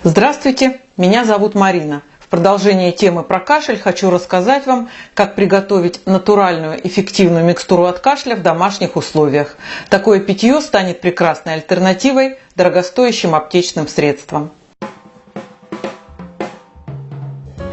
Здравствуйте, меня зовут Марина. В продолжение темы про кашель хочу рассказать вам, как приготовить натуральную эффективную микстуру от кашля в домашних условиях. Такое питье станет прекрасной альтернативой дорогостоящим аптечным средствам.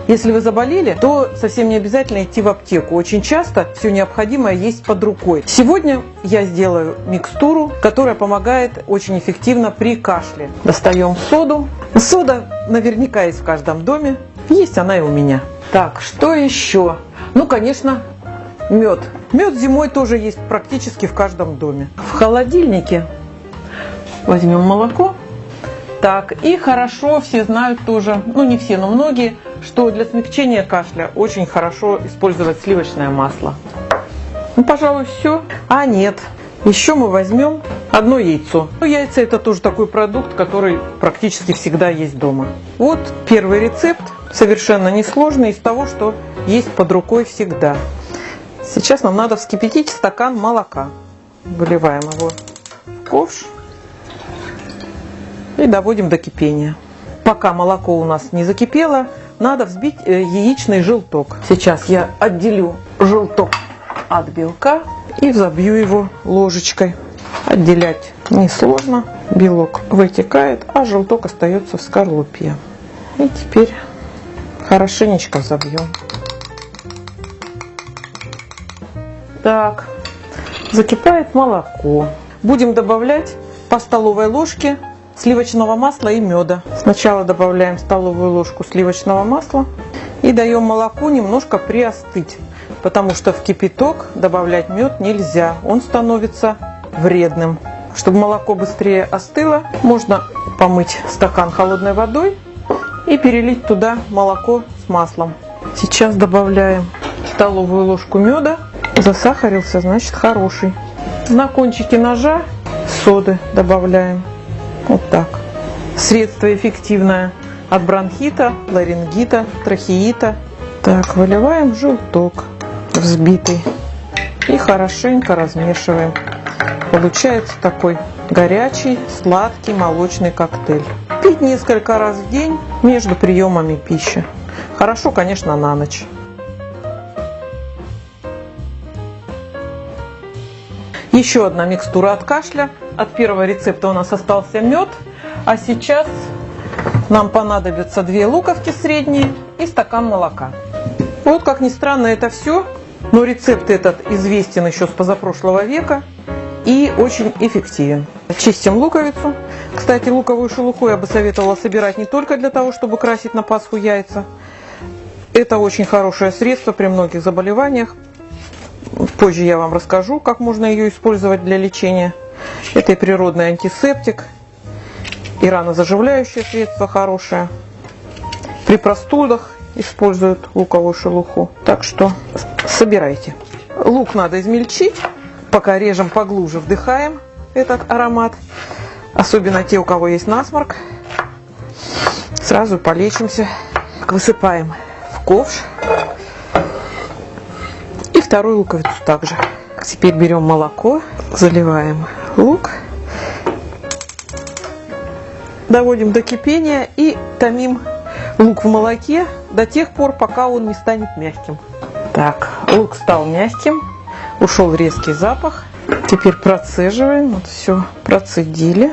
Если вы заболели, то совсем не обязательно идти в аптеку. Очень часто все необходимое есть под рукой. Сегодня я сделаю микстуру, которая помогает очень эффективно при кашле. Достаем соду. Сода наверняка есть в каждом доме. Есть она и у меня. Так, что еще? Ну, конечно, мед. Мед зимой тоже есть практически в каждом доме. В холодильнике возьмем молоко. Так, и хорошо, все знают тоже, ну не все, но многие, что для смягчения кашля очень хорошо использовать сливочное масло. Ну, пожалуй, все. А нет, еще мы возьмем одно яйцо. Ну, яйца — это тоже такой продукт, который практически всегда есть дома. Вот первый рецепт, совершенно несложный, из того, что есть под рукой всегда. Сейчас нам надо вскипятить стакан молока. Выливаем его в ковш и доводим до кипения. Пока молоко у нас не закипело, надо взбить яичный желток. Сейчас я отделю желток от белка и взобью его ложечкой. Отделять несложно. Белок вытекает, а желток остается в скорлупе. И теперь хорошенечко взобьем. Так, закипает молоко. Будем добавлять по столовой ложке сливочного масла и меда. Сначала добавляем столовую ложку сливочного масла и даем молоку немножко приостыть, потому что в кипяток добавлять мед нельзя, он становится вредным. Чтобы молоко быстрее остыло, можно помыть стакан холодной водой и перелить туда молоко с маслом. Сейчас добавляем столовую ложку меда. Засахарился, значит хороший. На кончике ножа соды добавляем. Вот так. Средство эффективное от бронхита, ларингита, трахеита. Так, выливаем желток взбитый и хорошенько размешиваем. Получается такой горячий, сладкий молочный коктейль. Пить несколько раз в день между приемами пищи. Хорошо, конечно, на ночь. Еще одна микстура от кашля. От первого рецепта у нас остался мед. А сейчас нам понадобятся 2 луковки средние и стакан молока. Вот, как ни странно, это все. Но рецепт этот известен еще с позапрошлого века и очень эффективен. Чистим луковицу. Кстати, луковую шелуху я бы советовала собирать не только для того, чтобы красить на Пасху яйца. Это очень хорошее средство при многих заболеваниях. Позже я вам расскажу, как можно ее использовать для лечения. Это и природный антисептик, и ранозаживляющее средство хорошее. При простудах используют луковую шелуху. Так что собирайте. Лук надо измельчить. Пока режем поглубже, вдыхаем этот аромат. Особенно те, у кого есть насморк. Сразу полечимся. Высыпаем в ковш. И вторую луковицу также. Теперь берем молоко, заливаем лук, доводим до кипения и томим лук в молоке до тех пор, пока он не станет мягким. Так, лук стал мягким, ушел резкий запах. Теперь процеживаем. Вот все, процедили.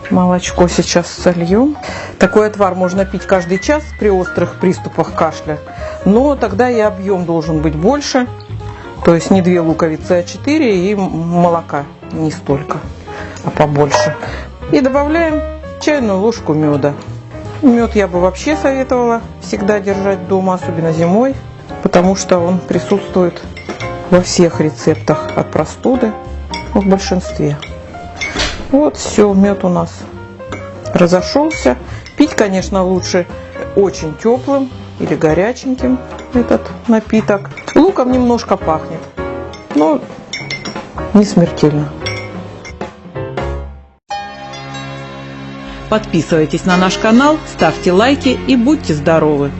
Молочко сейчас сольем. Такой отвар можно пить каждый час при острых приступах кашля, но тогда и объем должен быть больше. То есть не 2 луковицы, а 4, и молока не столько, а побольше. И добавляем чайную ложку меда. Мед я бы вообще советовала всегда держать дома, особенно зимой, потому что он присутствует во всех рецептах от простуды, в большинстве. Вот все, мед у нас разошелся. Пить, конечно, лучше очень теплым или горяченьким этот напиток. Луком немножко пахнет, но не смертельно. Подписывайтесь на наш канал, ставьте лайки и будьте здоровы!